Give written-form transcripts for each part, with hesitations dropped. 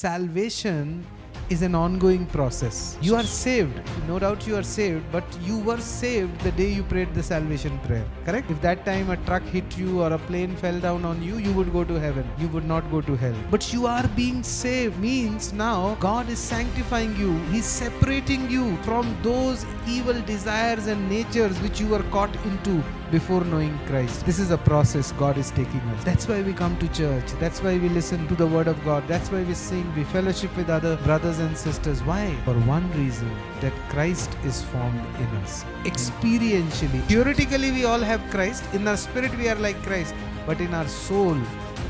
salvation is an ongoing process. You are saved. No doubt you are saved, but you were saved the day you prayed the salvation prayer. Correct? If that time a truck hit you or a plane fell down on you, you would go to heaven. You would not go to hell. But you are being saved means now God is sanctifying you. He's separating you from those evil desires and natures which you were caught into before knowing Christ. This is a process God is taking us. That's why we come to church. That's why we listen to the word of God. That's why we sing, we fellowship with other brothers and sisters. Why? For one reason, that Christ is formed in us. Experientially. Theoretically, we all have Christ. In our spirit, we are like Christ. But in our soul,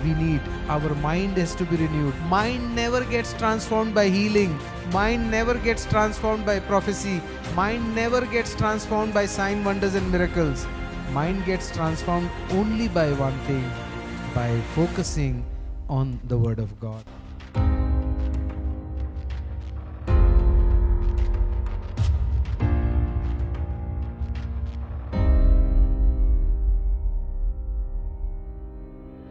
we need, our mind has to be renewed. Mind never gets transformed by healing. Mind never gets transformed by prophecy. Mind never gets transformed by sign, wonders and miracles. Mind gets transformed only by one thing, by focusing on the word of God.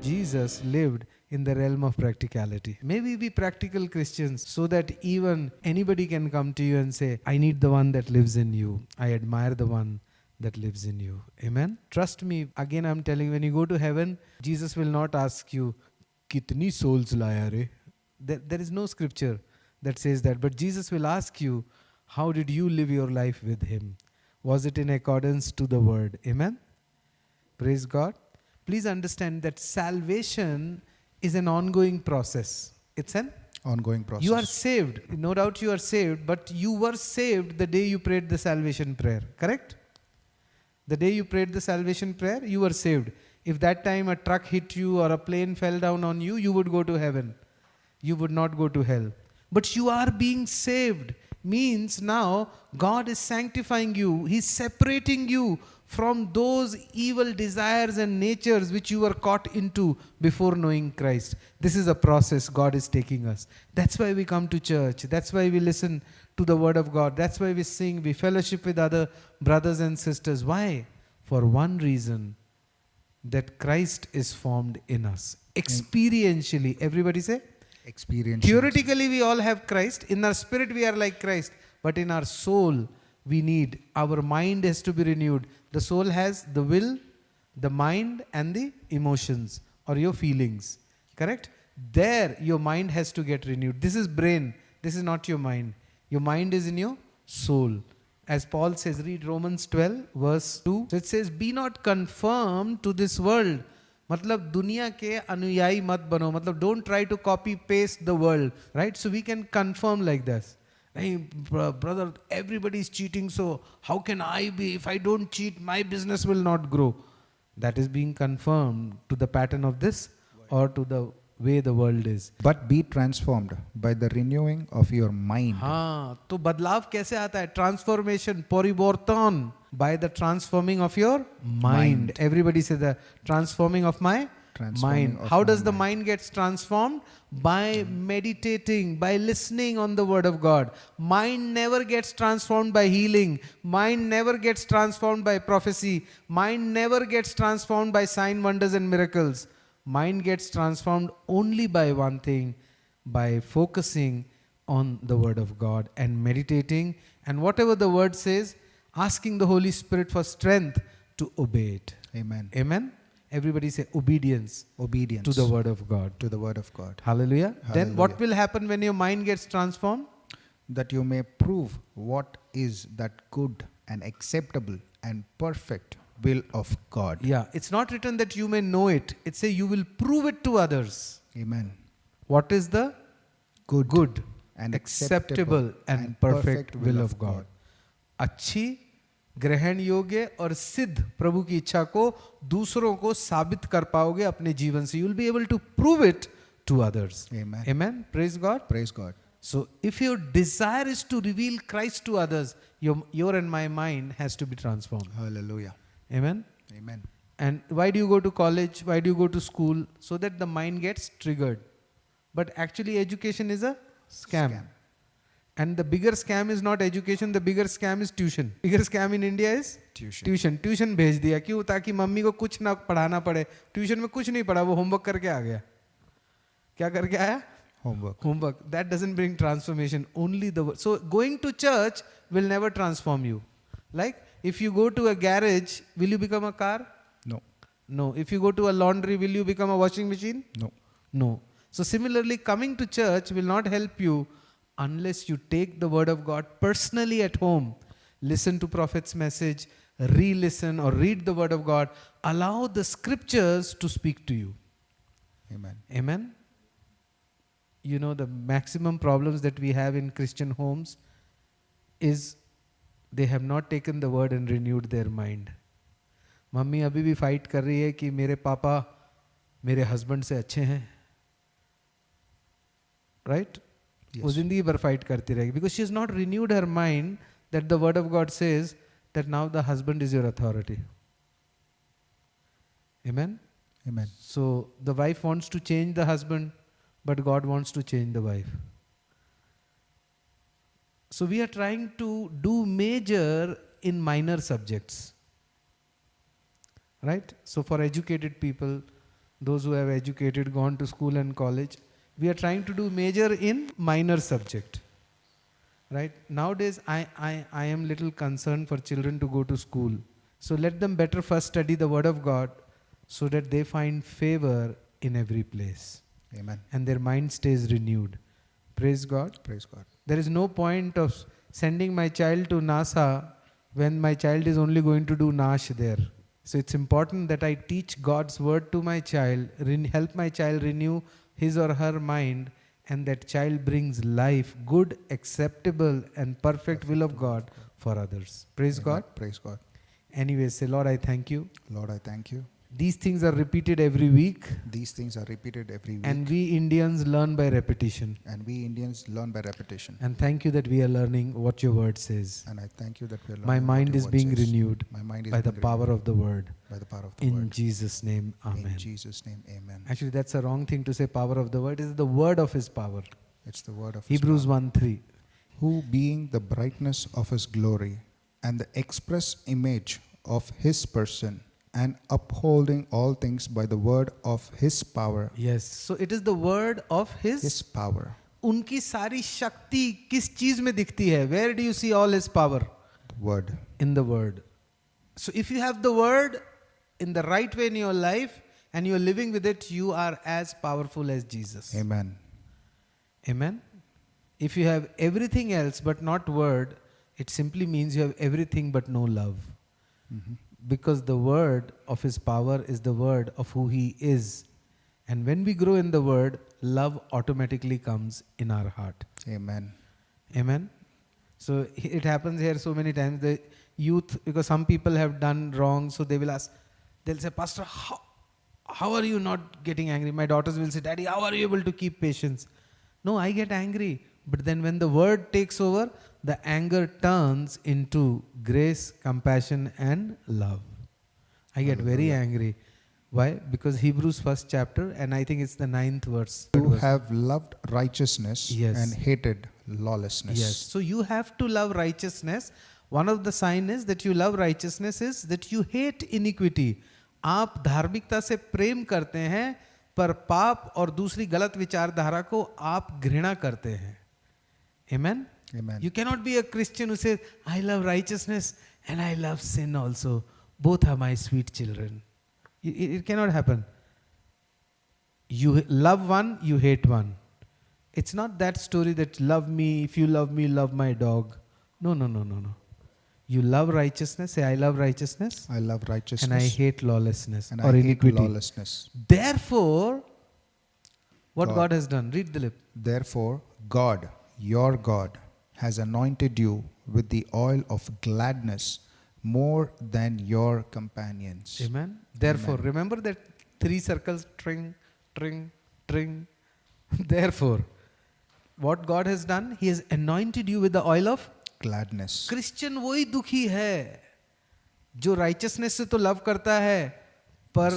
Jesus lived in the realm of practicality. May we be practical Christians so that even anybody can come to you and say, I need the one that lives in you. I admire the one that lives in you. Amen. Trust me, again I'm telling you, when you go to heaven, Jesus will not ask you, Kitni souls laya re? There is no scripture that says that. But Jesus will ask you, how did you live your life with Him? Was it in accordance to the word? Amen. Praise God. Please understand that salvation is an ongoing process. It's an ongoing process. You are saved. No doubt you are saved, but you were saved the day you prayed the salvation prayer. Correct? The day you prayed the salvation prayer, you were saved. If that time a truck hit you or a plane fell down on you, you would go to heaven. You would not go to hell. But you are being saved means now God is sanctifying you. He's separating you from those evil desires and natures which you were caught into before knowing Christ. This is a process God is taking us. That's why we come to church. That's why we listen to the word of God. That's why we sing, we fellowship with other brothers and sisters. Why? For one reason, that Christ is formed in us. Experientially. Everybody say? Experientially. Theoretically, we all have Christ. In our spirit, we are like Christ. But in our soul, we need, our mind has to be renewed. The soul has the will, the mind and the emotions or your feelings. Correct? There, your mind has to get renewed. This is brain. This is not your mind. Your mind is in your soul. As Paul says, read Romans 12 verse 2. So it says, be not conformed to this world. मतलब दुनिया के अनुयायी मत बनो. मतलब don't try to copy paste the world. Right? So we can confirm like this. Hey, brother, everybody is cheating, so how can I be? If I don't cheat, my business will not grow. That is being confirmed to the pattern of this or to the way the world is. But be transformed by the renewing of your mind. हाँ, तो बदलाव कैसे आता है? Transformation, परिवर्तन, by the transforming of your mind. Everybody say the transforming of my mind. How does the mind gets transformed? By meditating, by listening on the word of God. Mind never gets transformed by healing. Mind never gets transformed by prophecy. Mind never gets transformed by sign, wonders and miracles. Mind gets transformed only by one thing, by focusing on the word of God and meditating, and whatever the word says, asking the Holy Spirit for strength to obey it. Amen. Amen. Everybody say obedience. Obedience to the word of God. To the word of God. Hallelujah. Then Hallelujah. what will happen when your mind gets transformed? That you may prove what is that good and acceptable and perfect will of God. Yeah. It's not written that you may know it. It says you will prove it to others. Amen. What is the good and acceptable and perfect will of God. अच्छी, ग्रहण योग्य और सिद्ध प्रभु की इच्छा को दूसरों को साबित कर पाओगे अपने जीवन से. You will be able to prove it to others. Amen. Amen. Praise God. Praise God. So if your desire is to reveal Christ to others, your and my mind has to be transformed. Hallelujah. Amen. Amen. And why do you go to college? Why do you go to school? So that the mind gets triggered. But actually education is a scam. And the bigger scam is not education, the bigger scam is tuition. Bigger scam in India is tuition. Tuition भेज दिया क्यों? ताकि mummy को कुछ ना पढ़ाना पड़े. Tuition में कुछ नहीं पढ़ा, वो होमवर्क करके आ गया. क्या करके आया? Homework. That doesn't bring transformation. Only the word. So going to church will never transform you. Like if you go to a garage, will you become a car? No. No. If you go to a laundry, will you become a washing machine? No. No. So similarly, coming to church will not help you unless you take the word of God personally at home. Listen to prophet's message, re-listen or read the word of God. Allow the scriptures to speak to you. Amen. Amen. You know, the maximum problems that we have in Christian homes is they have not taken the word and renewed their mind. Mummy अभी भी fight कर रही है कि मेरे पापा मेरे husband से अच्छे हैं, राइट? वो जिंदगी भर फाइट करती रहेगी because she has not renewed her mind that the word of God says that now the husband is your authority. Amen. Amen. So the wife wants to change the husband, but God wants to change the wife. So we are trying to do major in minor subjects. Right? So for educated people, those who have educated, gone to school and college, we are trying to do major in minor subject. Right? Nowadays, I am little concerned for children to go to school. So let them better first study the word of God so that they find favor in every place. Amen. And their mind stays renewed. Praise God. Praise God. There is no point of sending my child to NASA when my child is only going to do Nash there. So it's important that I teach God's word to my child, help my child renew his or her mind, and that child brings life, good, acceptable, and perfect will of God for others. Praise Amen. God. Praise God. Anyway, say, Lord, I thank you. Lord, I thank you. These things are repeated every week. These things are repeated every week. And we Indians learn by repetition. And we Indians learn by repetition. And thank you that we are learning what your word says. And I thank you that we are learning My what mind your is word being says. renewed My mind is by the being power renewed of the word. by the power of the In word. Jesus' name, amen. In Jesus' name, amen. Actually, that's a wrong thing to say power of the word. It's the word of his power. It's the word of His Hebrews power. 1:3. Who being the brightness of His glory and the express image of His person, and upholding all things by the word of His power. Yes. So it is the word of his. His power. उनकी सारी शक्ति किस चीज में दिखती है? Where do you see all his power? Word. In the word. So if you have the word in the right way in your life and you are living with it, you are as powerful as Jesus. Amen. Amen. If you have everything else but not word, it simply means you have everything but no love. Mhm. Because the word of his power is the word of who he is. And when we grow in the word, love automatically comes in our heart. Amen. Amen. So it happens here so many times. The youth, because some people have done wrong, so they will ask, they'll say, Pastor, how are you not getting angry? My daughters will say, Daddy, how are you able to keep patience? No, I get angry. But then when the word takes over, the anger turns into grace, compassion, and love. I get very angry. Why? Because Hebrews 1st chapter, and I think it's the 9th verse. Who have loved righteousness Yes. and hated lawlessness. Yes. So you have to love righteousness. One of the sign is that you love righteousness is that you hate iniquity. आप धार्मिकता से प्रेम करते हैं, पर पाप और दूसरी गलत विचारधारा को आप घृणा करते हैं. Amen? Amen. You cannot be a Christian who says, I love righteousness and I love sin also. Both are my sweet children. It cannot happen. You love one, you hate one. It's not that story that love me, if you love me, love my dog. No. You love righteousness, say I love righteousness. I love righteousness. And I hate lawlessness and or I hate iniquity. lawlessness. Therefore, what God has done, read the lip. Therefore, God, your God, has anointed you with the oil of gladness more than your companions. Amen. Therefore, Amen. remember that 3 circles, tring. Therefore, what God has done, He has anointed you with the oil of Gladness. Christian वही दुखी है जो righteousness से तो love करता है पर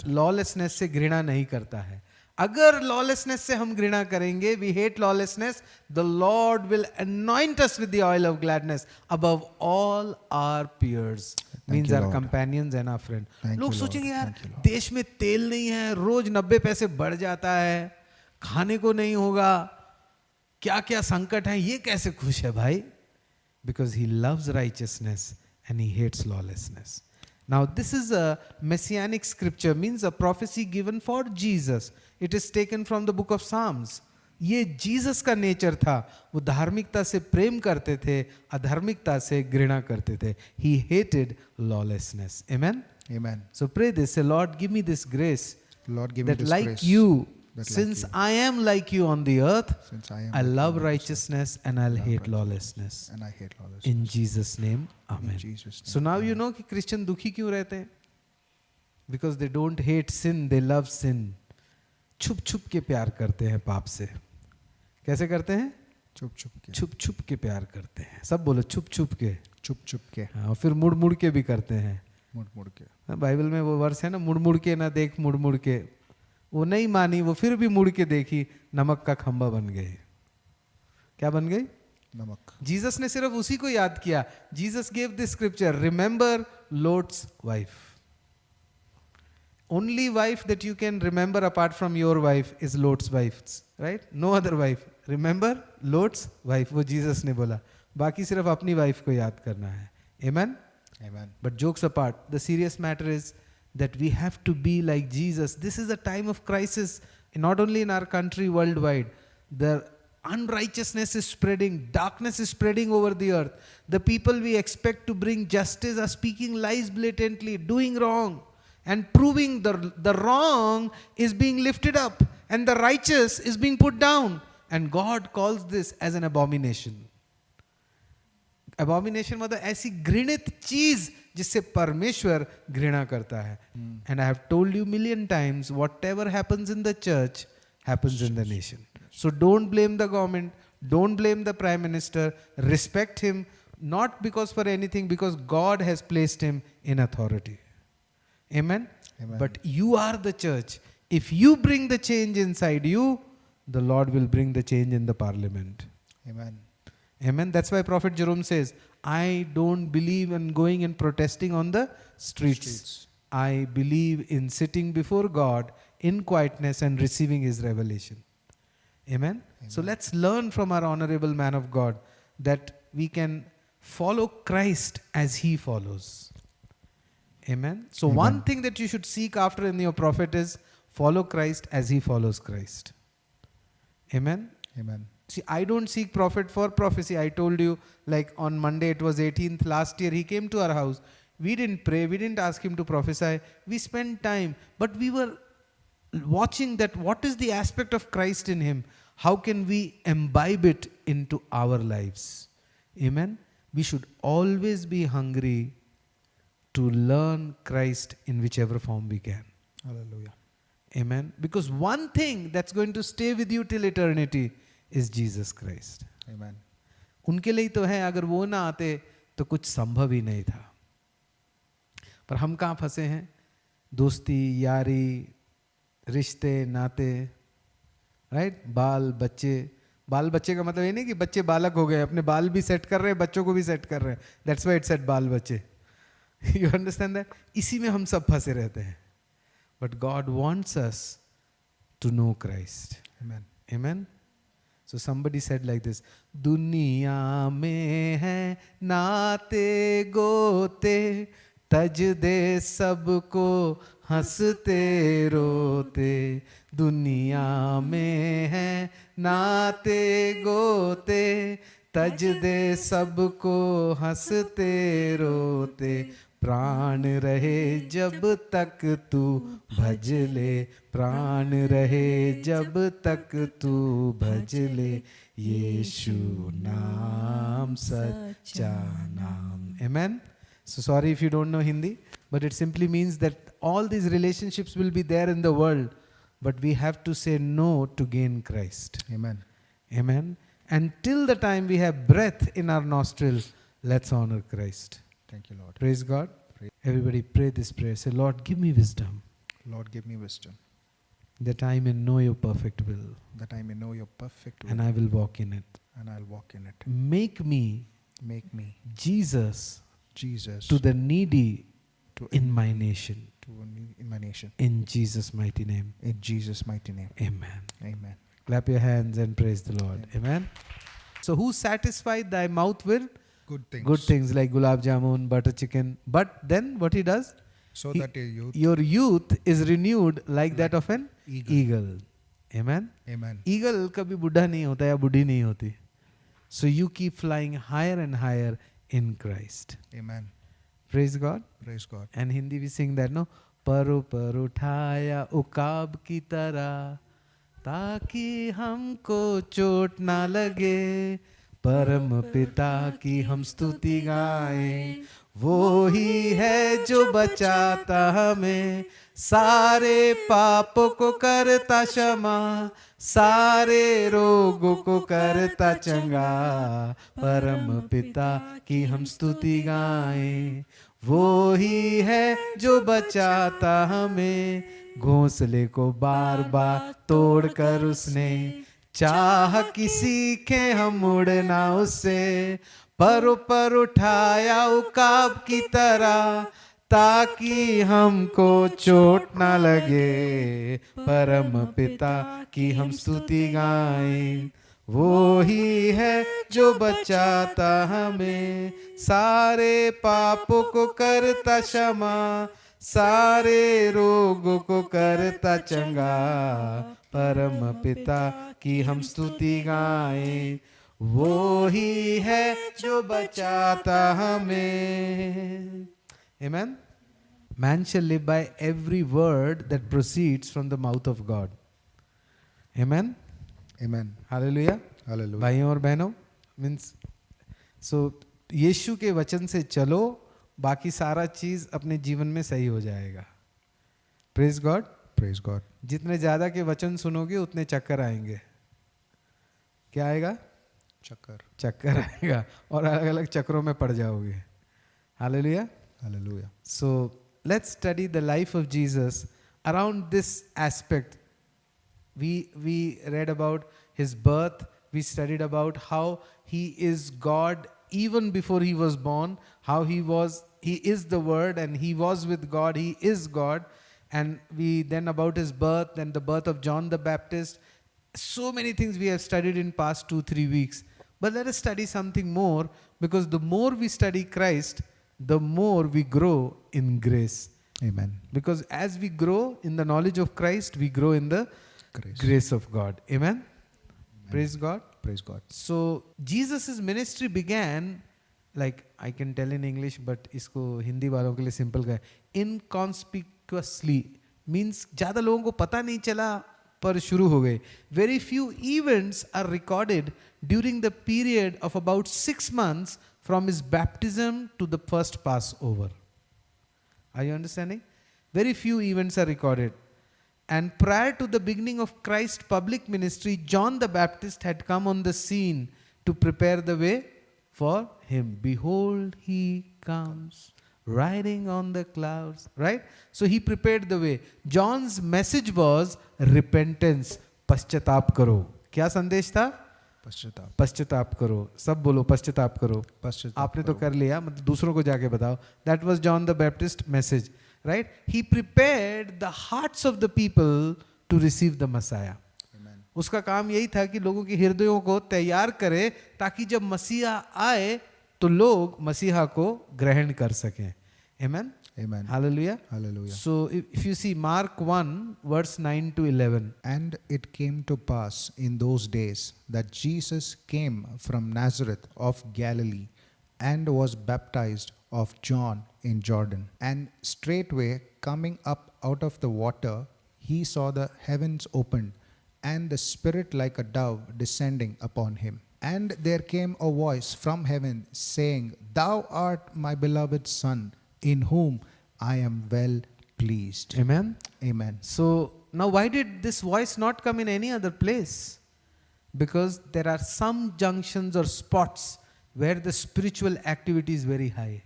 lawlessness से घृणा नहीं करता है. अगर lawlessness से हम घृणा करेंगे, we hate lawlessness, the Lord will anoint us with the oil of gladness above all our peers. Means you, our Lord. companions and our friends. Thank लोग you, सोचेंगे Lord. यार Thank you, Lord. देश में तेल नहीं है, रोज 90 पैसे बढ़ जाता है, खाने को नहीं होगा, क्या क्या संकट है, ये कैसे खुश है भाई? Because he loves righteousness and he hates lawlessness. Now this is a messianic scripture, means a prophecy given for Jesus. It is taken from the book of Psalms. ये जीसस का नेचर था, वो धार्मिकता से प्रेम करते थे, अधार्मिकता से घृणा करते थे. He hated lawlessness. Amen. Amen. So pray this, say, Lord, give me this grace, Lord, give me that this like grace. you, that since like you, I am like you on the earth, since I am I like love you on this earth, righteousness and I'll hate righteousness, lawlessness. and I hate lawlessness. In Jesus' name, In Amen. Jesus' name. So now you know कि Christian दुखी क्यों रहते हैं? Because they don't hate sin, they love sin. छुप छुप के प्यार करते हैं पाप से. कैसे करते हैं? छुप छुप के. छुप छुप के प्यार करते हैं. सब बोलो छुप छुप के. छुप छुप के. हाँ, और फिर मुड़ मुड़ के भी करते हैं. मुड़ मुड़ के. हाँ, बाइबल में वो वर्स है ना, मुड़ मुड़ के ना देख मुड़ मुड़ के. वो नहीं मानी, वो फिर भी मुड़ के देखी, नमक का खंबा बन गई. क्या बन गई? नमक. जीसस ने सिर्फ उसी को याद किया. Jesus gave this scripture, remember Lot's wife. Only wife that you can remember apart from your wife is Lot's wife, right? No other wife. Remember Lot's wife. वो जीसस ने बोला. बाकी सिर्फ अपनी वाइफ को याद करना है. Amen? Amen. But jokes apart, the serious matter is that we have to be like Jesus. This is a time of crisis, not only in our country, worldwide. The unrighteousness is spreading, darkness is spreading over the earth. The people we expect to bring justice are speaking lies blatantly, doing wrong, and proving the wrong is being lifted up, and the righteous is being put down. And God calls this as an abomination. Abomination मतलब ऐसी घृणित चीज जिससे परमेश्वर घृणा करता है. And I have told you million times, whatever happens in the church happens in the nation. So don't blame the government, don't blame the prime minister, respect him, not because for anything, because God has placed him in authority. Amen? Amen. But you are the church. If you bring the change inside you, the Lord will bring the change in the parliament. Amen. Amen. That's why Prophet Jerome says, I don't believe in going and protesting on the streets. I believe in sitting before God in quietness and receiving His revelation. Amen. So let's learn from our honorable man of God that we can follow Christ as He follows. Amen. So Amen. one thing that you should seek after in your prophet is follow Christ as He follows Christ. Amen. Amen. See, I don't seek prophet for prophecy. I told you, like on Monday, it was 18th last year, he came to our house. We didn't pray, we didn't ask him to prophesy. We spent time, but we were watching that what is the aspect of Christ in him? How can we imbibe it into our lives? Amen. We should always be hungry to learn Christ in whichever form we can. Hallelujah. Amen. Because one thing that's going to stay with you till eternity is Jesus Christ. Amen. उनके लिए तो है, अगर वो ना आते तो कुछ संभव ही नहीं था. पर हम कहाँ फंसे हैं? दोस्ती, यारी, रिश्ते, नाते, राइट? बाल बच्चे का मतलब ये नहीं कि बच्चे बालक हो गए, अपने बाल भी सेट कर रहे हैं, बच्चों को भी सेट कर रहे हैं. दैट्स व्हाई इट सेड बाल बच्चे. You understand that? इसी में हम सब फंसे रहते हैं. But God wants us to know Christ. Amen. Amen. So somebody said like this, दुनिया में है नाते गोते, तज दे सबको हंसते रोते. दुनिया में है नाते गोते, तज दे सबको हंसते रोते. प्राण रहे जब तक तू भज ले, प्राण रहे जब तक तू भज ले, यीशु नाम सच्चा नाम. Amen. So sorry if you don't know Hindi, but it simply means that all these relationships will be there in the world, but we have to say no to gain Christ. Amen. Amen. And till the time we have breath in our nostrils, let's honor Christ. Thank you, Lord. Praise God. Praise. Everybody pray this prayer. Say, Lord, give me wisdom Lord, give me wisdom that I may know your perfect will that I may know your perfect will and I will walk in it. and I'll walk in it. Make me Make me Jesus Jesus to the needy to in my nation. in my nation. In Jesus' mighty name. In Jesus' mighty name. Amen. Amen. Clap your hands and praise the Lord. Amen. So who satisfied thy mouth with Good things. good things like gulab jamun, butter chicken? But then what he does? So He- that Your youth is renewed like that of an eagle. Amen. Amen. Eagle कभी बुढ़ा नहीं होता या बुढ़ी नहीं होती. So you keep flying higher and higher in Christ. Amen. Praise God. Praise God. And Hindi we sing that, no? परो पर उठाया उकाब की तरह ताकि हमको चोट ना लगे, परम पिता की हम स्तुति गाएं. वो ही है जो बचाता हमें, सारे पापों को करता क्षमा, सारे रोगों को करता चंगा. परम पिता की हम स्तुति गाएं. वो ही है जो बचाता हमें, घोंसले को बार बार तोड़कर उसने चाह कि सीखे हम उड़ना उससे. परों पर उठाया उकाब की तरह ताकि हमको चोट ना लगे, परम पिता की हम स्तुति गाएं. वो ही है जो बचाता हमें, सारे पापों को करता क्षमा, सारे रोगों को करता चंगा. परम पिता की हम स्तुति गाएं. वो ही है जो बचाता हमें. Amen. Man shall live by every word that proceeds from the mouth of God. Amen. Amen. Hallelujah. Hallelujah. भाइयों और बहनों, मीन्स यीशु के वचन से चलो, बाकी सारा चीज अपने जीवन में सही हो जाएगा. Praise God. Praise God. जितने ज्यादा के वचन सुनोगे उतने चक्कर आएंगे. क्या आएगा? Chakar. चक्कर आएगा और अलग अलग चक्रों में पड़ जाओगे. Hallelujah. Hallelujah. So let's study the life of Jesus around this aspect. We read about his birth. We studied about how he is God even before he was born. How he is the Word and he was with God. He is God. And we then about his birth and the birth of John the Baptist. So many things we have studied in past 2-3 weeks. But let us study something more, because the more we study Christ, the more we grow in grace. Amen. Because as we grow in the knowledge of Christ, we grow in the grace of God. Amen? Praise God. Praise God. So Jesus' ministry began, like I can tell in English, but इसको हिंदी वालों के लिए simple का है, inconspicuously, means ज़्यादा लोगों को पता नहीं चला पर शुरू हो गए. Very few events are recorded during the period of about 6 months from his baptism to the first Passover. Are you understanding? Very few events are recorded. And prior to the beginning of Christ's public ministry, John the Baptist had come on the scene to prepare the way for him. Behold, he comes riding on the clouds. Right? So he prepared the way. John's message was repentance. पश्चाताप करो. क्या संदेश था? पश्चाताप. पश्चाताप करो. सब बोलो पश्चाताप करो. पश्चाताप आपने तो करो. कर लिया, मतलब दूसरों को जाके बताओ. That was John the Baptist message. Right? He prepared the hearts of the people to receive the Messiah. Amen. उसका काम यही था कि लोगों के हृदयों को तैयार करे ताकि जब मसीहा आए तो लोग मसीहा को ग्रहण कर सकें. Amen. Amen. Hallelujah. Hallelujah. So if you see Mark 1 verse 9 to 11. And it came to pass in those days that Jesus came from Nazareth of Galilee and was baptized of John in Jordan. And straightway coming up out of the water, he saw the heavens opened and the Spirit like a dove descending upon him. And there came a voice from heaven saying, Thou art my beloved Son, in whom I am well pleased. Amen. Amen. So now why did this voice not come in any other place? Because there are some junctions or spots where the spiritual activity is very high.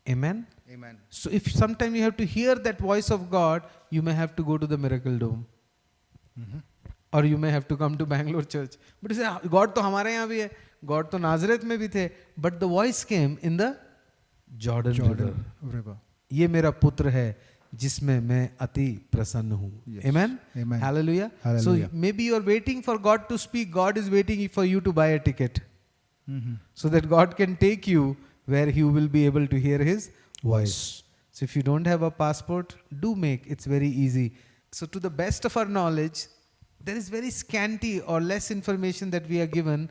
Amen. Amen. So if sometime you have to hear that voice of God, you may have to go to the Miracle Dome. Or you may have to come to Bangalore church. But you say, God तो हमारे यहाँ भी है, God तो नाजरेत में भी थे, but the voice came in the Jordan River. River. ये मेरा पुत्र है जिसमें मैं अति प्रसन्न हूँ. Yes. Amen. Amen. Hallelujah. Hallelujah. So maybe you are waiting for God to speak. God is waiting for you to buy a ticket, so that God can take you where you will be able to hear His voice. So if you don't have a passport, do make. It's very easy. So to the best of our knowledge, there is very scanty or less information that we are given,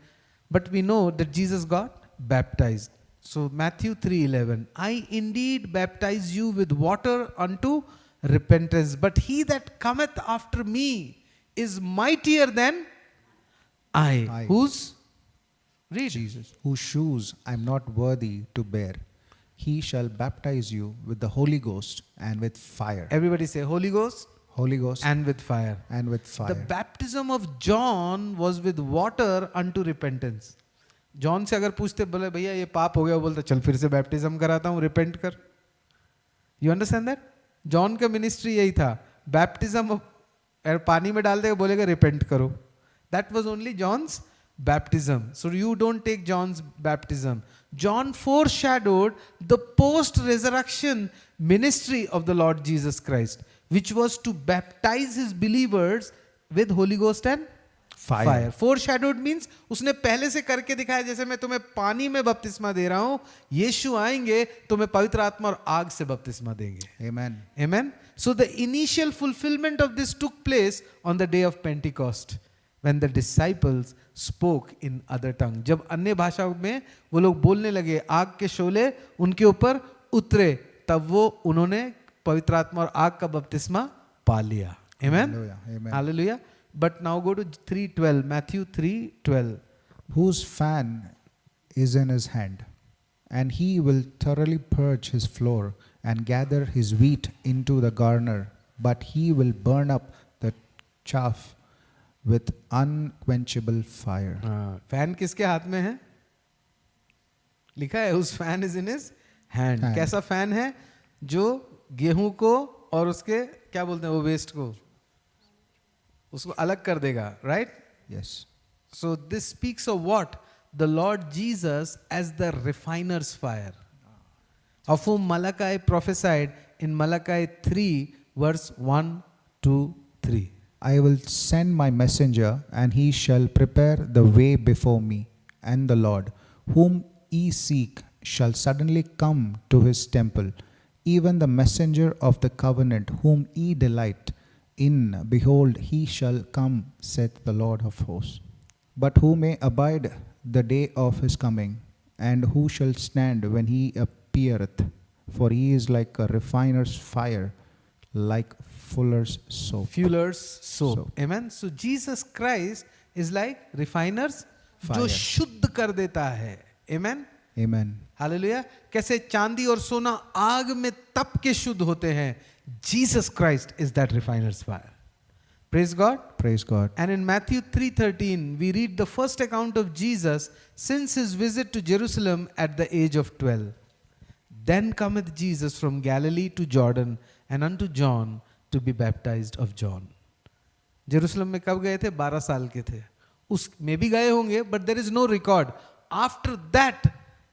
but we know that Jesus got baptized. So Matthew 3:11, I indeed baptize you with water unto repentance, but he that cometh after me is mightier than I. Whose? Read. Jesus, whose shoes I am not worthy to bear. He shall baptize you with the Holy Ghost and with fire. Everybody say Holy Ghost Holy Ghost and with fire. and with fire. The baptism of John was with water unto repentance. John से अगर पूछते बोले भैया ये पाप हो गया, बोलता चल फिर से बैप्टिज्म कराता हूँ, रिपेंट कर. You understand that? जॉन का मिनिस्ट्री यही था, बैप्टिज्म पानी में डाल देगा, बोलेगा रिपेंट करो. That was only John's baptism. So you don't take John's baptism. John foreshadowed the post-resurrection ministry of the Lord Jesus Christ, which was to baptize his believers with Holy Ghost and fire. Foreshadowed means उसने पहले से करके दिखाया, जैसे मैं तुम्हें पानी में बपतिस्मा दे रहा हूँ, यीशु आएंगे तुम्हें पवित्र आत्मा और आग से बपतिस्मा देंगे. Amen. Amen. So the initial fulfillment of this took place on the day of Pentecost, when the disciples spoke in other tongue. जब अन्य भाषा में वो लोग बोलने लगे, आग के शोले उनके ऊपर उतरे, तब वो उन्होंने पवित्र आत्मा और आग का बपतिस्मा पा लिया. Amen. Hallelujah. Amen. Hallelujah. But now go to 3:12, Matthew 3:12. Whose fan is in his hand, and he will thoroughly purge his floor and gather his wheat into the garner, but he will burn up the chaff with unquenchable fire. Fan किसके हाथ में है? लिखा है उस fan is in his hand. कैसा fan है? जो गेहूं को और उसके क्या बोलते हैं वो वेस्ट को उसको अलग कर देगा. Right? Yes. So this speaks of what? The Lord Jesus as the refiner's fire, of whom Malachi prophesied in Malachi 3 verse 1 to 3. I will send my messenger, and he shall prepare the way before me. And the Lord, whom ye seek, shall suddenly come to his temple, even the messenger of the covenant, whom ye delight in. Behold, he shall come, saith the Lord of hosts. But who may abide the day of his coming, and who shall stand when he appeareth? For he is like a refiner's fire, like fuller's soap. Fuller's soap. Amen. So Jesus Christ is like refiner's fire, जो शुद्ध कर देता है. Amen. Amen. Hallelujah. कैसे चांदी और सोना आग में तप के शुद्ध होते हैं, Jesus Christ is that refiner's fire. Praise God. Praise God. And in Matthew 3:13 we read the first account of Jesus since his visit to Jerusalem at the age of 12. Then cometh Jesus from Galilee to Jordan and unto John to be baptized of John. Jerusalem में कब गए थे? 12 साल के थे. उस में भी गए होंगे, but there is no record. After that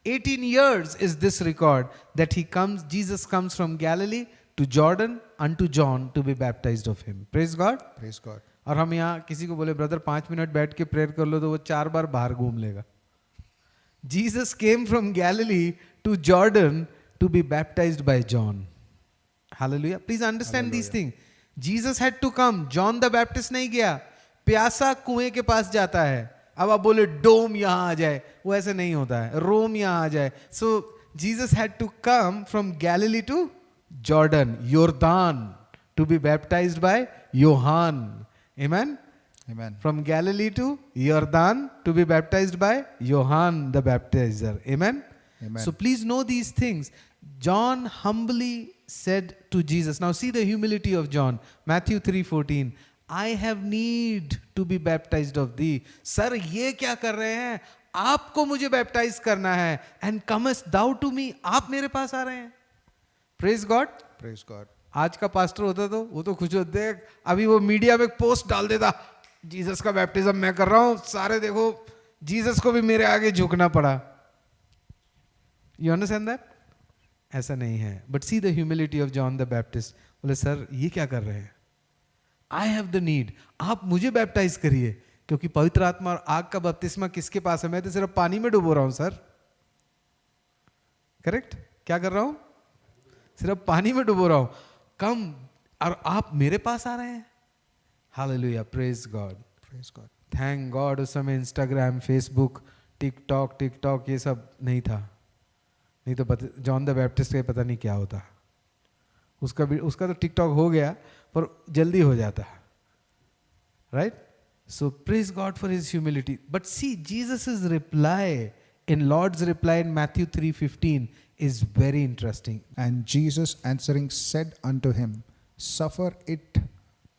18 years is this record that he comes, Jesus comes from Galilee to Jordan unto John to be baptized of him. Praise God. Praise God. और हम यहाँ किसी को बोले brother 5 minute बैठ के prayer कर लो, तो वो 4 बार बाहर घूम लेगा. Jesus came from Galilee to Jordan to be baptized by John. Hallelujah. Please understand these things. Jesus had to come. John the Baptist नहीं गया. प्यासा कुएं के पास जाता है. अब आप बोले डोम यहाँ आ जाए, वो ऐसे नहीं होता है. रोम यहाँ आ जाए. So Jesus had to come from Galilee to Jordan, Jordan, to be baptized by Johann. Amen. Amen. From Galilee to Jordan to be baptized by Johann the Baptizer. Amen. Amen. So please know these things. John humbly said to Jesus. Now see the humility of John. Matthew 3:14. I have need to be baptized of thee. Sir, ये क्या कर रहे हैं? आपको मुझे baptise करना है. And comest thou to me? आप मेरे पास आ रहे हैं. Praise God. Praise God. आज का पास्टर होता तो वो तो खुश होते. अभी वो मीडिया में पोस्ट डाल देता, जीसस का बैप्टिज्म मैं कर रहा हूं, सारे देखो जीसस को भी मेरे आगे झुकना पड़ा. You understand that? ऐसा नहीं है. But see the humility of John the Baptist. बोले सर ये क्या कर रहे हैं, आई हैव द नीड, आप मुझे बैप्टाइज करिए, क्योंकि पवित्र आत्मा और आग का बपतिस्मा किसके पास है, मैं तो सिर्फ पानी में डुबो रहा हूं सर. करेक्ट, क्या कर रहा हूं, सिर्फ पानी में डुबो रहा हूं, कम और आप मेरे पास आ रहे हैं. Hallelujah, praise God, Praise God. Thank God. उस समय इंस्टाग्राम, फेसबुक, टिकटॉक ये सब नहीं था, नहीं तो जॉन द बैप्टिस्ट का पता नहीं क्या होता. उसका तो टिकटॉक हो गया पर जल्दी हो जाता, right. So praise God for his humility. But C Jesus reply in Lord's reply in Matthew 3:15 is very interesting. And Jesus answering said unto him, Suffer it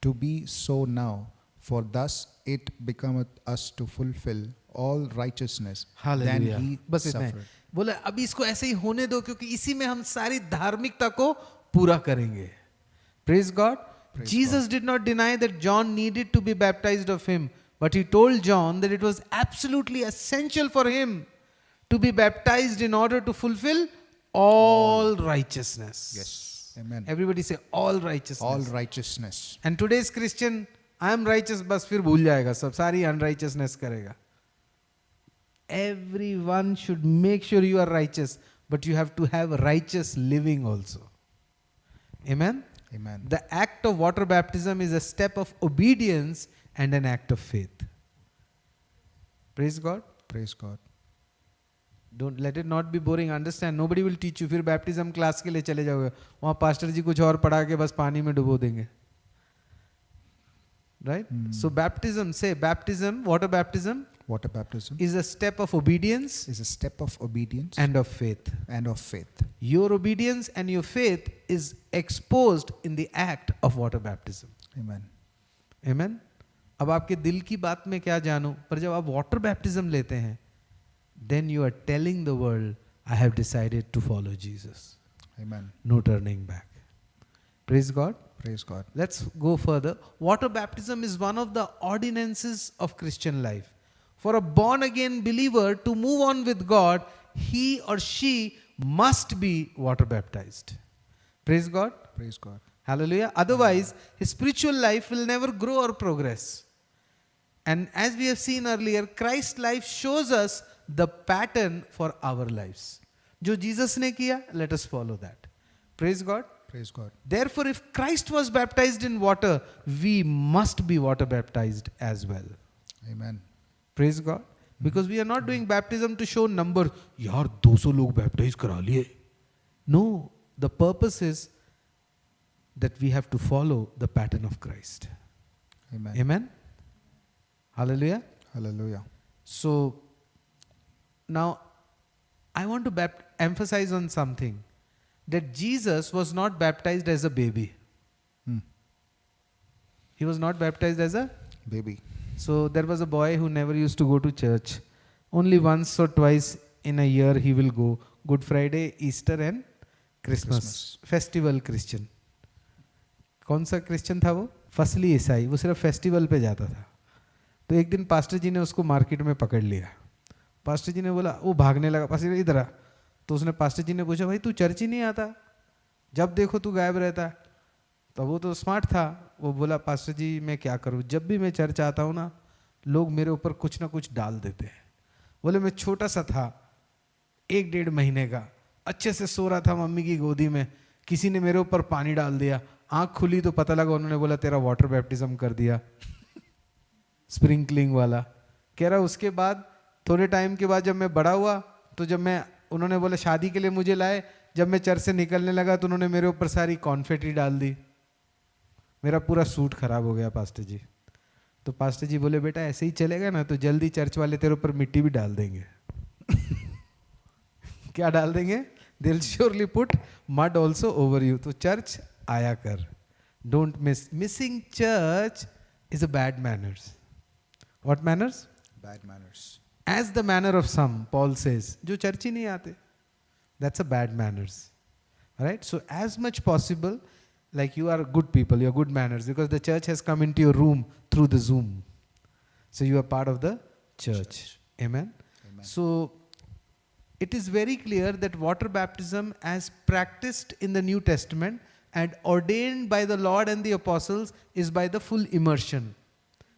to be so now, for thus it becometh us to fulfill all righteousness. Then Hallelujah. he बस इतना है. suffered. बोले अभी इसको ऐसे ही होने दो, क्योंकि इसी में हम सारी धार्मिकता को पूरा करेंगे. Praise God. Praise Jesus did not deny that John needed to be baptized of him, but he told John that it was absolutely essential for him to be baptized in order to fulfill all righteousness. Yes. Amen. Everybody say all righteousness. All righteousness. And today's Christian, I am righteous, बस फिर भूल जाएगा सब, सारी unrighteousness करेगा. Everyone should make sure you are righteous, but you have to have righteous living also. Amen. Amen. The act of water baptism is a step of obedience and an act of faith. Praise God. Praise God. Don't let it not be boring. Understand, nobody will teach you. फिर baptism class के लिए चले जाओगे, वहाँ pastor जी कुछ और पढ़ा के बस पानी में डुबो देंगे. Right? So baptism, say baptism, water baptism Water baptism is a step of obedience is a step of obedience and of faith. and of faith. Your obedience and your faith is exposed in the act of water baptism. Amen. Amen. अब आपके दिल की बात में क्या जानूं, पर जब आप वाटर बैप्टिज्म लेते हैं, then you are telling the world, I have decided to follow Jesus. Amen. No turning back. Praise God. Praise God. Let's go further. Water baptism is one of the ordinances of Christian life. For a born again believer to move on with God, he or she must be water baptized. Praise God. Praise God. Hallelujah. Otherwise, his spiritual life will never grow or progress. And as we have seen earlier, Christ's life shows us the pattern for our lives. जो Jesus ने किया, let us follow that. Praise God. Praise God. Therefore, if Christ was baptized in water, we must be water baptized as well. Amen. Praise God. Because we are not doing baptism to show number. यार 200 लोग baptize करा लिए. No, the purpose is that we have to follow the pattern of Christ. Amen. Amen. Hallelujah. Hallelujah. So now I want to emphasize on something, that Jesus was not baptized as a baby. Hmm. He was not baptized as a... Baby. So there was a boy who never used to go to church. Only once or twice in a year he will go. Good Friday, Easter and Christmas. Festival Christian. कौन सा Christian था वो? फसली ईसाई. वो सिर्फ festival पे जाता था. तो एक दिन पास्टर जी ने उसको मार्केट में पकड़ लिया. पास्टर जी ने बोला, वो भागने लगा, पास्टर जी इधर आ. तो उसने पास्टर जी ने पूछा, भाई तू चर्च ही नहीं आता, जब देखो तू गायब रहता. तो वो तो स्मार्ट था. वो बोला, पास्टर जी मैं क्या करूँ, जब भी मैं चर्च आता हूँ ना, लोग मेरे ऊपर कुछ ना कुछ डाल देते हैं. बोले मैं छोटा सा था, 1-1.5 महीने का, अच्छे से सो रहा था मम्मी की गोदी में, किसी ने मेरे ऊपर पानी डाल दिया. आँख खुली तो पता लगा, उन्होंने बोला तेरा वाटर बैप्टिज्म कर दिया. स्प्रिंकलिंग वाला. कह रहा उसके बाद थोड़े टाइम के बाद जब मैं बड़ा हुआ, तो जब मैं, उन्होंने बोला शादी के लिए मुझे लाए, जब मैं चर्च से निकलने लगा तो उन्होंने मेरे ऊपर सारी कॉन्फेटी डाल दी. मेरा पूरा सूट खराब हो गया पास्टर जी. तो पास्टर जी बोले, बेटा ऐसे ही चलेगा ना तो जल्दी चर्च वाले तेरे ऊपर मिट्टी भी डाल देंगे. क्या डाल देंगे? They'll surely put mud also over you. तो चर्च आया कर. Don't miss. Missing church is a bad manners. What manners? Bad manners. As the manner of some, Paul says, जो चर्च ही नहीं आते, that's a bad manners. Alright? So as much possible, like you are good people, you are good manners, because the church has come into your room through the Zoom. So you are part of the church. Amen? Amen. So it is very clear that water baptism as practiced in the New Testament and ordained by the Lord and the apostles is by the full immersion.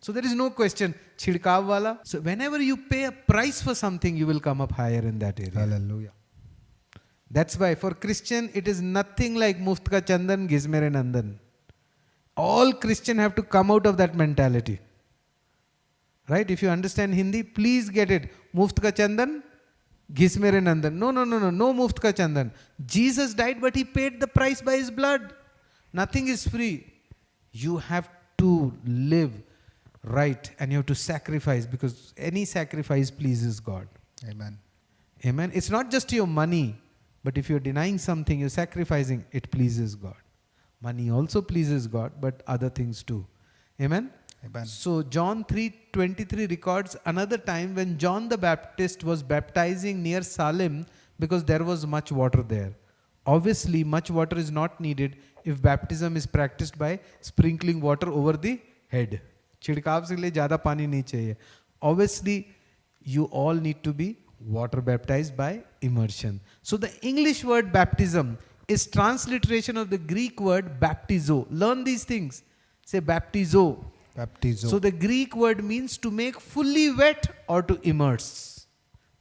So there is no question, chidkav wala. So whenever you pay a price for something, you will come up higher in that area. Hallelujah. That's why for Christian, it is nothing like muft ka chandan, giz mere nandan. All Christian have to come out of that mentality. Right? If you understand Hindi, please get it. Muft ka chandan, giz mere nandan. No muft ka chandan. Jesus died, but he paid the price by his blood. Nothing is free. You have to live right and you have to sacrifice, because any sacrifice pleases God. Amen. Amen. It's not just your money, but if you're denying something, you're sacrificing, it pleases God. Money also pleases God, but other things too. Amen. Amen. So John 3:23 records another time when John the Baptist was baptizing near Salim because there was much water there. Obviously, much water is not needed if baptism is practiced by sprinkling water over the head. छिड़काव से लिए ज़्यादा पानी नहीं चाहिए. Obviously, you all need to be water baptized by immersion. So the English word baptism is transliteration of the Greek word baptizo. Learn these things. Say baptizo. Baptizo. So the Greek word means to make fully wet or to immerse.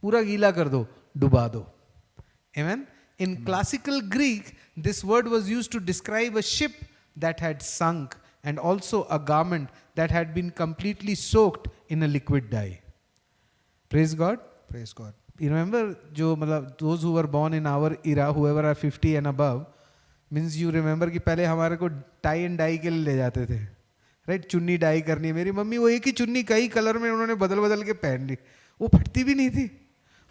पूरा गीला कर दो, डुबा दो. Amen. In classical Greek, this word was used to describe a ship that had sunk and also a garment that had been completely soaked in a liquid dye. Praise God. Praise God. You remember, those who were born in our era, whoever are 50 and above, means you remember कि पहले हमारे को tie and dye के लिए ले जाते थे. Right? चुन्नी डाई करनी है. मेरी मम्मी वो एक ही चुन्नी कई कलर में उन्होंने बदल के पहन ली. वो फटती भी नहीं थी.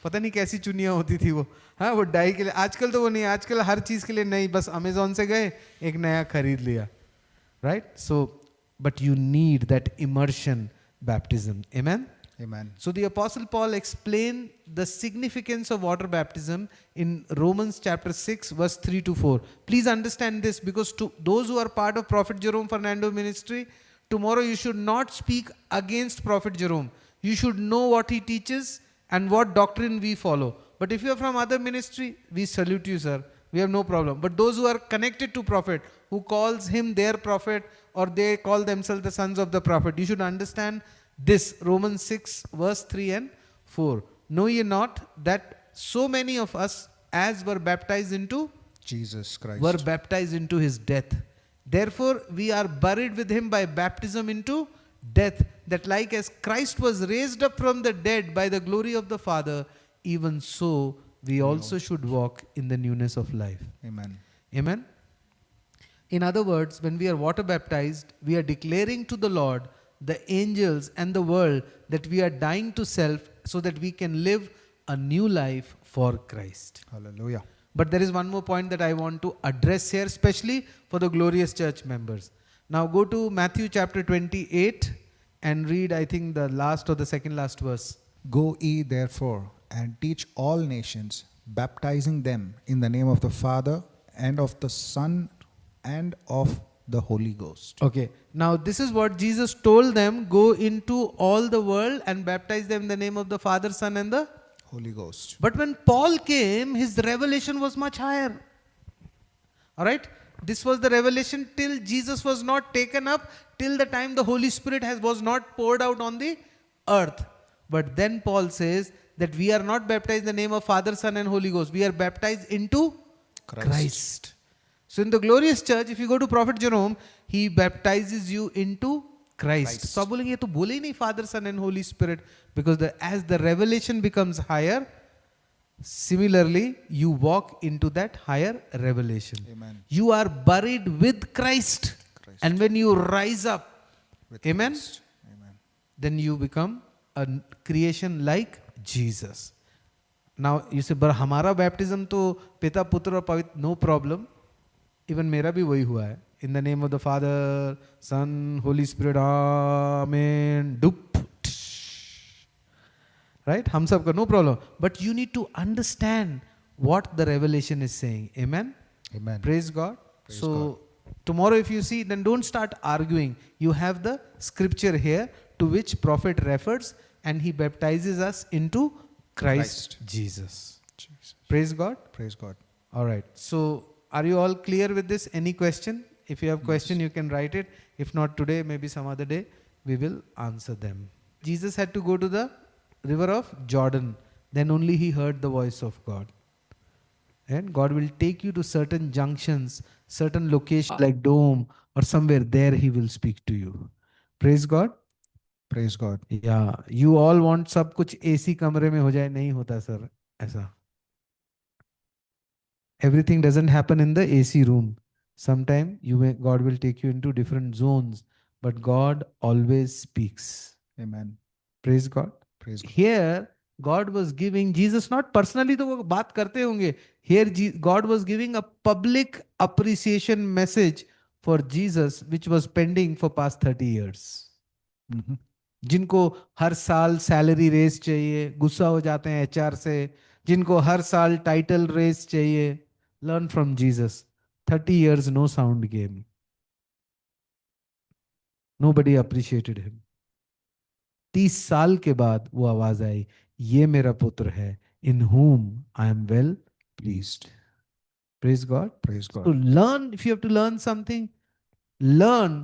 पता नहीं कैसी चुन्नियाँ होती थी वो. हाँ, वो डाई के लिए. आजकल तो वो नहीं. आजकल हर चीज़ के लिए नहीं. बस अमेज़ॉन से गए, एक नया खरीद लिया. Right? So, but you need that immersion baptism. Amen? Amen. So the Apostle Paul explained the significance of water baptism in Romans chapter 6 verse 3 to 4. Please understand this, because to those who are part of Prophet Jerome Fernando ministry, tomorrow you should not speak against Prophet Jerome. You should know what he teaches and what doctrine we follow. But if you are from other ministry, we salute you, sir. We have no problem. But those who are connected to Prophet, who calls him their prophet, or they call themselves the sons of the prophet, you should understand this, Romans 6 verse 3 and 4. Know ye not that so many of us as were baptized into Jesus Christ. were baptized into his death. Therefore we are buried with him by baptism into death, that like as Christ was raised up from the dead by the glory of the Father, even so we also should walk in the newness of life. Amen. Amen. In other words, when we are water baptized, we are declaring to the Lord, the angels and the world that we are dying to self so that we can live a new life for Christ. Hallelujah. But there is one more point that I want to address here, especially for the glorious church members. Now go to Matthew chapter 28 and read, I think, the last or the second last verse. Go ye therefore and teach all nations, baptizing them in the name of the Father and of the Son and of the Holy Ghost. Okay. Now this is what Jesus told them: go into all the world and baptize them in the name of the Father, Son and the Holy Ghost. But when Paul came, his revelation was much higher. Alright? This was the revelation till Jesus was not taken up, till the time the Holy Spirit was not poured out on the earth. But then Paul says that we are not baptized in the name of Father, Son and Holy Ghost. We are baptized into Christ. So in the glorious church, if you go to Prophet Jerome, he baptizes you into Christ. So आप बोलेंगे ये तो बोले ही नहीं Father, Son and Holy Spirit, because as the revelation becomes higher, similarly you walk into that higher revelation. Amen. You are buried with Christ. And when you rise up, With amen, Christ. Amen. then you become a creation like Jesus. Now you say, but हमारा baptism तो पिता पुत्र और पवित्र, no problem. Even मेरा भी वही हुआ है. In the name of the Father, Son, Holy Spirit, Amen. Dup. Right? हम सब का no problem. But you need to understand what the revelation is saying. Amen? Amen. Praise God. Praise So God. tomorrow if you see, then don't start arguing. You have the scripture here to which prophet refers, and he baptizes us into Christ Jesus. Jesus. Praise God. Praise God. All right. So Are you all clear with this? Any question? If you have question, you can write it. If not today, maybe some other day, we will answer them. Jesus had to go to the river of Jordan. Then only he heard the voice of God. And God will take you to certain junctions, certain locations like Dome or somewhere there he will speak to you. Praise God. Praise God. Yeah, you all want सब कुछ AC कमरे में हो जाए, नहीं होता sir ऐसा. Everything doesn't happen in the AC room. Sometime God will take you into different zones, but God always speaks. Amen. Praise God. Praise God. Here God was giving Jesus not personally तो वो बात करते होंगे. Here God was giving a public appreciation message for Jesus which was pending for past 30 years. Mhm. जिनको हर साल salary race चाहिए, गुस्सा हो जाते हैं एचआर से, जिनको हर साल टाइटल रेस चाहिए, learn from Jesus. 30 years no sound game. Nobody appreciated him. 30 साल के बाद वो आवाज आई, ये मेरा पुत्र है, इन whom I am well pleased. Praise God. Praise To God. learn, if you have to learn something, learn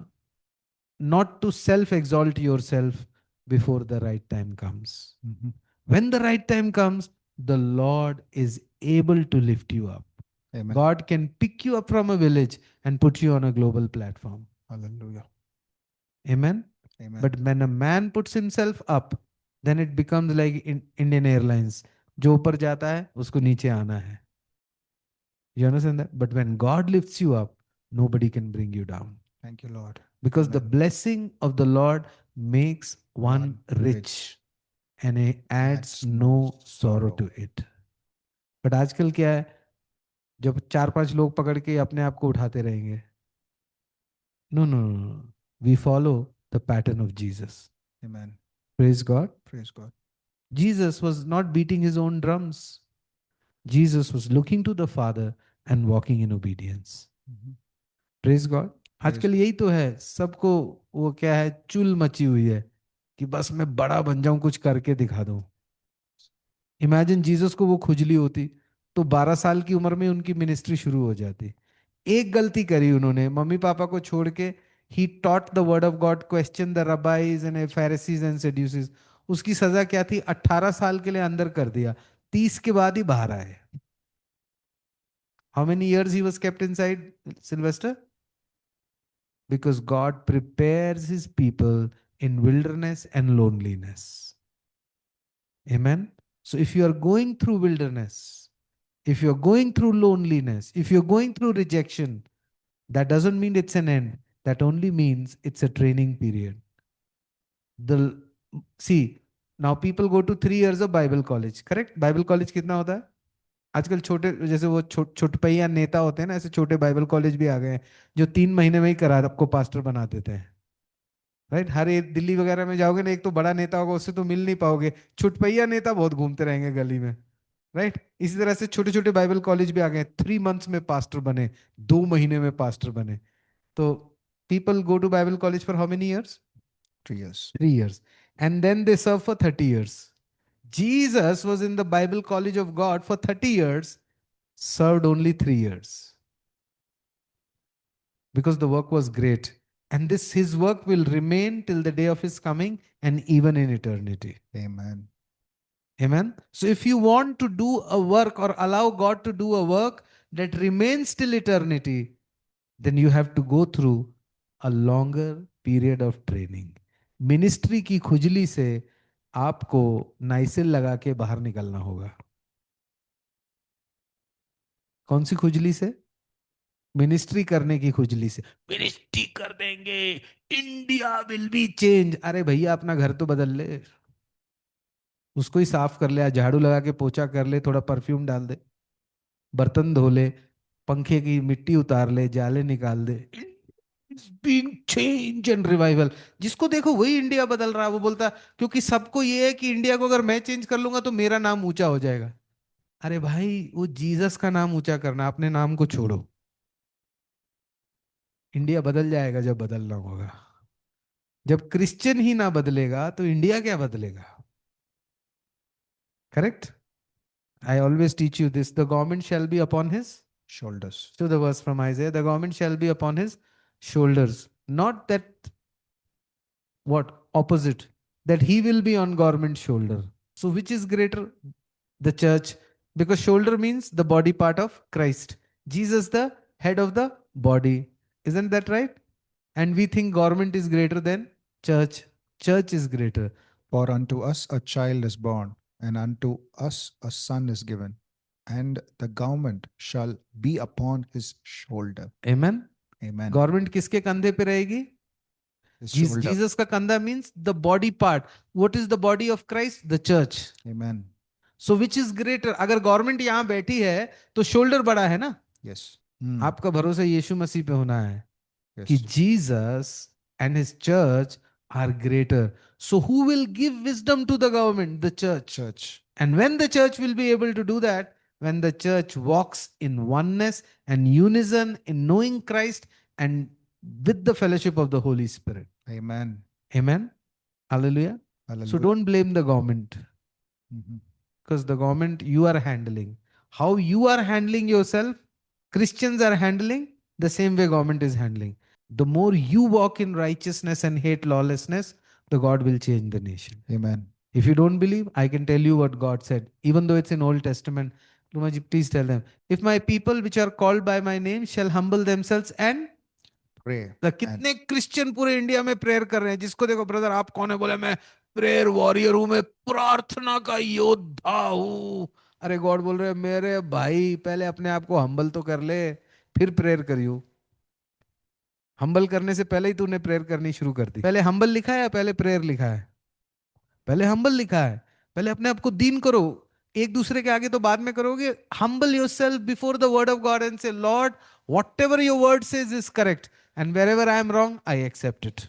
not to self exalt yourself before the right time comes. Mhm. When the right time comes, the Lord is able to lift you up. Amen. God can pick you up from a village and put you on a global platform. Hallelujah. Amen. Amen. But when a man puts himself up, then it becomes like in Indian Airlines. जो ऊपर जाता है उसको नीचे आना है. You understand that? But when God lifts you up, nobody can bring you down. Thank you, Lord. Because the Amen. blessing of the Lord makes one One rich and he adds adds no no sorrow sorrow. to it. But आजकल क्या है, जब 4-5 लोग पकड़ के अपने आप को उठाते रहेंगे. No, no, no, no. We follow the pattern of Jesus. Amen. Praise God. Praise God. Jesus was not beating his own drums. Jesus was looking to the Father and walking in obedience. Mhm. Praise God. Praise आजकल यही तो है, सबको वो क्या है, चुल मची हुई है कि बस मैं बड़ा बन जाऊं, कुछ करके दिखा दूं. इमेजिन जीसस को वो खुजली होती तो 12 साल की उम्र में उनकी मिनिस्ट्री शुरू हो जाती. एक गलती करी उन्होंने, मम्मी पापा को छोड़ के. He taught the word of God, question the rabbis and Pharisees and Sadducees. उसकी सजा क्या थी? 18 साल के लिए अंदर कर दिया, 30 के बाद ही बाहर आए. How many years he was kept inside, Sylvester? Because God prepares his people in wilderness and loneliness. Amen. So if you are going through wilderness, if you're going through loneliness, if you're going through rejection, that doesn't mean it's an end. That only means it's a training period. The see, now people go to 3 years of Bible college, correct? Bible college कितना होता है? आजकल छोटे, जैसे वो छोटपैया नेता होते हैं ना, ऐसे छोटे बाइबल कॉलेज भी आ गए हैं जो 3 महीने में ही करा आपको पास्टर बना देते हैं. राइट. हर एक दिल्ली वगैरह में जाओगे ना, एक तो बड़ा नेता होगा, उससे तो मिल नहीं पाओगे. छुटपैया नेता बहुत घूमते रहेंगे गली में. राइट. इसी तरह से छोटे छोटे बाइबल कॉलेज भी आ गए. 3 months में पास्टर बने, 2 महीने में पास्टर बने. तो people go to Bible college for how many years? 3 years. 3 years. And then they serve for 30 years. Jesus was in the Bible college of God for 30 years, served only 3 years. Because the work was great. And this his work will remain till the day of his coming and even in eternity. Amen. Amen. So if you want to do a work or allow God to do a work that remains till eternity, then you have to go through a longer period of training. Ministry की खुजली से आपको नाइसिल लगा के बाहर निकलना होगा. कौन सी खुजली से? मिनिस्ट्री करने की खुजली से. मिनिस्ट्री कर देंगे, इंडिया विल बी चेंज. अरे भैया अपना घर तो बदल ले, उसको ही साफ कर ले, झाड़ू लगा के पोछा कर ले, थोड़ा परफ्यूम डाल दे, बर्तन धो ले, पंखे की मिट्टी उतार ले, जाले निकाल दे. Being change and revival. जिसको देखो वही इंडिया बदल रहा है. वो बोलता क्योंकि सबको ये है कि इंडिया को अगर मैं चेंज कर लूंगा तो मेरा नाम ऊंचा हो जाएगा. अरे भाई, वो जीसस का नाम ऊंचा करना, अपने नाम को छोड़ो. इंडिया बदल जाएगा जब बदलना होगा. जब क्रिश्चियन ही ना बदलेगा तो इंडिया क्या बदलेगा? Correct. I always teach you this. The government shall be upon his shoulders. To the verse from Isaiah, the government shall be upon his shoulders. Not that, what? Opposite. That he will be on government's shoulder. So which is greater? The church. Because shoulder means the body part of Christ. Jesus, the head of the body. Isn't that right? And we think government is greater than church. Church is greater. For unto us a child is born, and unto us a son is given, and the government shall be upon his shoulder. Amen. Amen. Government किसके कंधे पे रहेगी? His shoulder. Jesus का कंधा means the body part. What is the body of Christ? The church. Amen. So which is greater? अगर government यहां बैठी है तो शोल्डर बड़ा है ना. Yes. Hmm. आपका भरोसा यीशु मसीह पे होना है Yes. कि Jesus and his church are greater. So who will give wisdom to the government? The church. Church. And when the church will be able to do that, when the church walks in oneness and unison in knowing Christ and with the fellowship of the Holy Spirit. Amen. Amen. Hallelujah. Hallelujah. So don't blame the government, Mhm. because the government you are handling. How you are handling yourself, Christians are handling the same way government is handling. The more you walk in righteousness and hate lawlessness, the God will change the nation. Amen. If you don't believe, I can tell you what God said, even though it's in Old Testament. Lumaji, please tell them. If my people which are called by my name shall humble themselves and Pray. कितने Christian पूरे India में prayer कर रहे हैं. जिसको देखो, brother आप कौन है? बोले मैं प्रेयर वॉरियर हूं, मैं प्रार्थना का योद्धा हूं. अरे गॉड बोल रहे हैं, मेरे भाई पहले अपने आप को हम्बल तो कर ले, फिर प्रेयर करियो. हम्बल करने से पहले ही तूने प्रेयर करनी शुरू कर दी. पहले हम्बल लिखा है या पहले प्रेयर लिखा है? पहले हम्बल लिखा है. पहले अपने आप को दीन करो. एक दूसरे के आगे तो बाद में करोगे. Humble yourself before the word of God and say, Lord whatever your word says is correct and wherever I am wrong I accept it.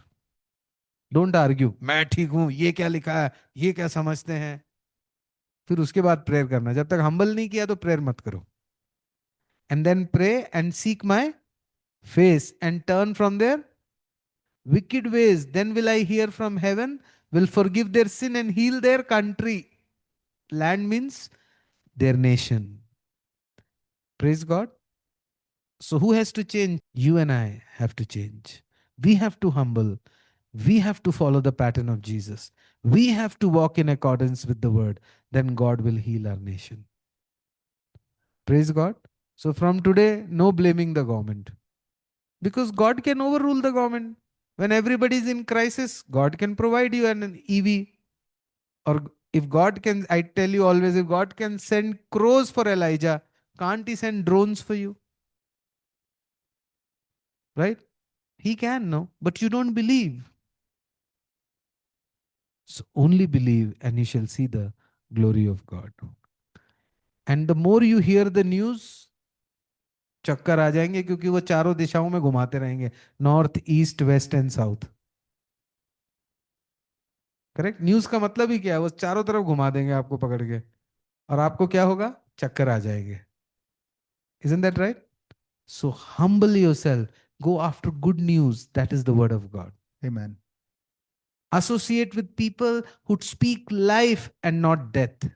Don't argue. मैं ठीक हूं, ये क्या लिखा है, ये क्या समझते हैं. फिर उसके बाद प्रेयर करना. जब तक हम्बल नहीं किया तो प्रेयर मत करो. And then pray and seek my face and turn from their wicked ways, then will I hear from heaven, will forgive their sin and heal their country. Land means their nation. Praise God. So who has to change? You and I have to change. We have to humble. We have to follow the pattern of Jesus. We have to walk in accordance with the word. Then God will heal our nation. Praise God. So from today, no blaming the government, because God can overrule the government. When everybody is in crisis, God can provide you an EV. Or if God can, I tell you always, if God can send crows for Elijah, can't he send drones for you? Right? He can, no? But you don't believe. So only believe and you shall see the glory of God. And the more you hear the news, चक्कर आ जाएंगे, क्योंकि वो चारों दिशाओं में घुमाते रहेंगे. North, east, west and south. Correct. News का मतलब ही क्या है? वो चारों तरफ घुमा देंगे आपको पकड़ के, और आपको क्या होगा? चक्कर आ जाएंगे. Isn't that right? So humble yourself. Go after good news. That is the word of God. Amen. Associate with people who speak life and not death.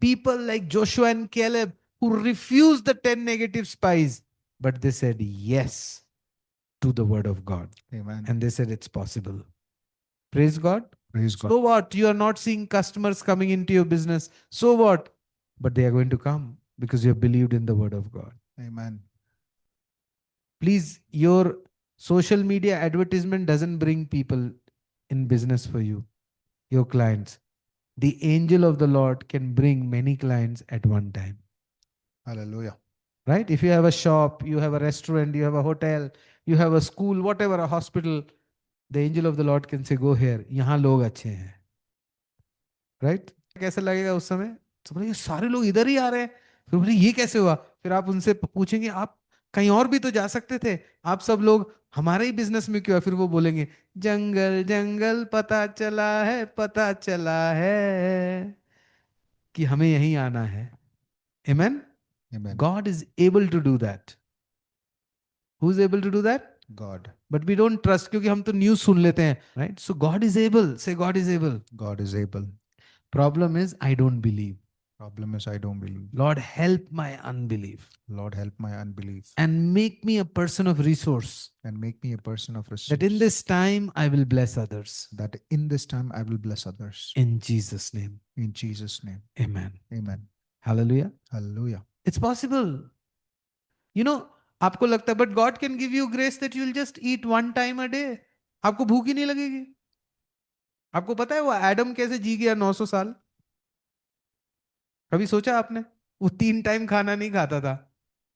People like Joshua and Caleb, who refused the 10 negative spies, but they said yes to the word of God. Amen. And they said it's possible. Praise God. Praise God. So what? You are not seeing customers coming into your business. So what? But they are going to come because you have believed in the word of God. Amen. Please, your social media advertisement doesn't bring people in business for you, your clients. The angel of the Lord can bring many clients at one time. Hallelujah. Right? If you have a shop, you have a restaurant, you have a hotel, you have a school, whatever, a hospital, the angel of the Lord can say, go here. यहाँ लोग अच्छे हैं. Right? कैसा लगेगा उस समय? तो बोले ये सारे लोग इधर ही आ रहे हैं. फिर बोले ये कैसे हुआ? फिर आप उनसे पूछेंगे, आप कहीं और भी तो जा सकते थे. आप सब लोग हमारे ही बिजनेस में क्यों? फिर वो बोलेंगे, जंगल जंगल पता चला है कि हमें यहीं आना है. Amen? Amen. God is able to do that. Who is able to do that? God. But we don't trust, क्योंकि हम तो न्यूज सुन लेते हैं. Right? So God is able. Say God is able. God is able. Problem is I don't believe. Problem is, I don't believe. Lord, help my unbelief Lord, help my unbelief and make me a person of resource, and make me a person of that in resource. this time I will bless others. That in this time I will bless others. In Jesus' name, In Jesus' name. amen. Amen. Hallelujah. Hallelujah. It's possible. You know, आपको लगता है, but God can give you grace that you'll just eat one time a day. आपको भूख ही नहीं लगेगी. आपको पता है वो एडम कैसे जी गया 900 साल? कभी सोचा आपने? वो 3 टाइम खाना नहीं खाता था.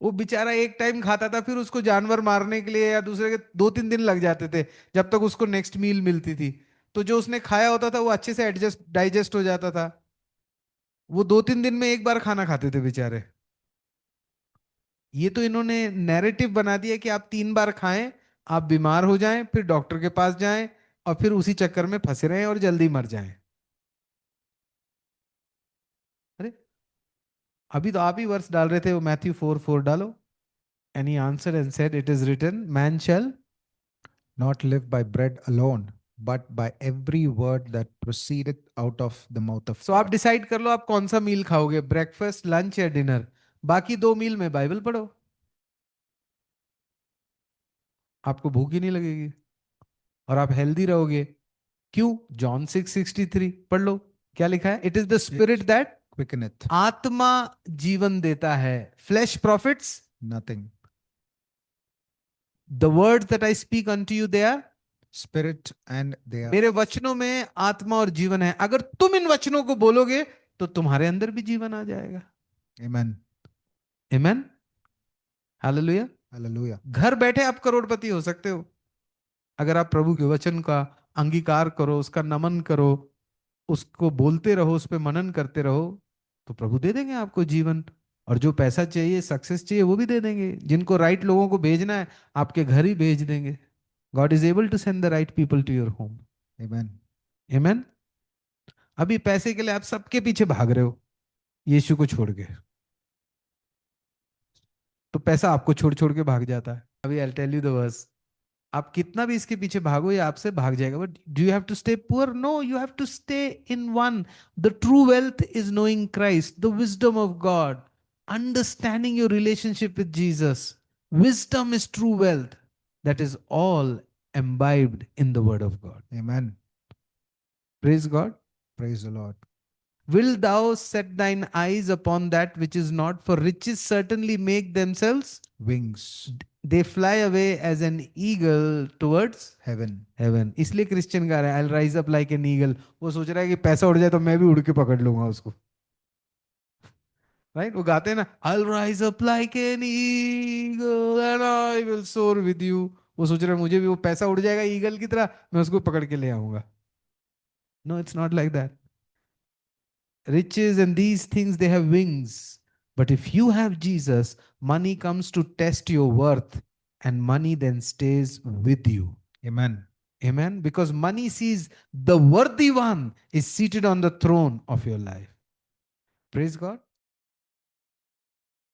वो बेचारा एक टाइम खाता था, फिर उसको जानवर मारने के लिए या दूसरे के 2-3 दिन लग जाते थे जब तक उसको नेक्स्ट मील मिलती थी. तो जो उसने खाया होता था वो अच्छे से एडजस्ट डाइजेस्ट हो जाता था. वो 2-3 दिन में एक बार खाना खाते थे बेचारे. ये तो इन्होंने नैरेटिव बना दिया कि आप 3 बार खाएं, आप बीमार हो जाएं, फिर डॉक्टर के पास जाएं और फिर उसी चक्कर में फंसे रहें और जल्दी मर जाएं. अरे अभी तो आप ही वर्स डाल रहे थे, वो मैथ्यू 4:4 डालो. And he answered and said, it is written, man shall. Not live by bread alone, but by every word that proceedeth out of the mouth of So आप God. डिसाइड कर लो आप कौन सा मील खाओगे, ब्रेकफास्ट, लंच या dinner. बाकी 2 मील में Bible पढ़ो, आपको भूख ही नहीं लगेगी और आप हेल्दी रहोगे. क्यों? जॉन 6:63 पढ़ लो. क्या लिखा है? It is the spirit that Quickeneth आत्मा जीवन देता है. Flesh profits. nothing. The words that I speak unto you they are. Spirit and they are. मेरे वचनों में आत्मा और जीवन है. अगर तुम इन वचनों को बोलोगे तो तुम्हारे अंदर भी जीवन आ जाएगा. Amen. आमेन. हालेलुया. Hallelujah. घर बैठे आप करोड़पति हो सकते हो अगर आप प्रभु के वचन का अंगीकार करो, उसका नमन करो, उसको बोलते रहो, उस पर मनन करते रहो, तो प्रभु दे देंगे आपको जीवन. और जो पैसा चाहिए, सक्सेस चाहिए, वो भी दे देंगे. जिनको राइट लोगों को भेजना है आपके घर ही भेज देंगे. God is able to send the right people to your home. Amen. Amen. अभी पैसे के लिए आप सबके पीछे भाग रहे हो यीशु को छोड़ के, तो पैसा आपको छोड़ छोड़ के भाग जाता है. अभी I tell you the verse. आप कितना भी इसके पीछे भागो ये आपसे भाग जाएगा. But do you have to stay poor? No, you have to stay in one. The true wealth is knowing Christ, the wisdom of God, understanding your relationship with Jesus. Wisdom is true wealth. That is all imbibed in the word of God. Amen. Praise God. Praise the Lord. Will thou set thine eyes upon that which is not? For riches certainly make themselves, Wings. they fly away as an eagle towards Heaven. heaven. इसलिए Christian गा रहा है, I'll rise up like an eagle. वो सोच रहा है कि पैसा उड़ जाए तो मैं भी उड़ के पकड़ लूंगा उसको. राइट? वो गाते हैं ना, I'll rise up like an eagle and I will soar with you. वो सोच रहा है मुझे भी वो पैसा उड़ जाएगा ईगल की तरह, मैं उसको पकड़ के ले आऊंगा. No, it's not like that. Riches and these things, they have wings. But if you have Jesus, money comes to test your worth and money then stays with you. Amen. Amen. Because money sees the worthy one is seated on the throne of your life. Praise God.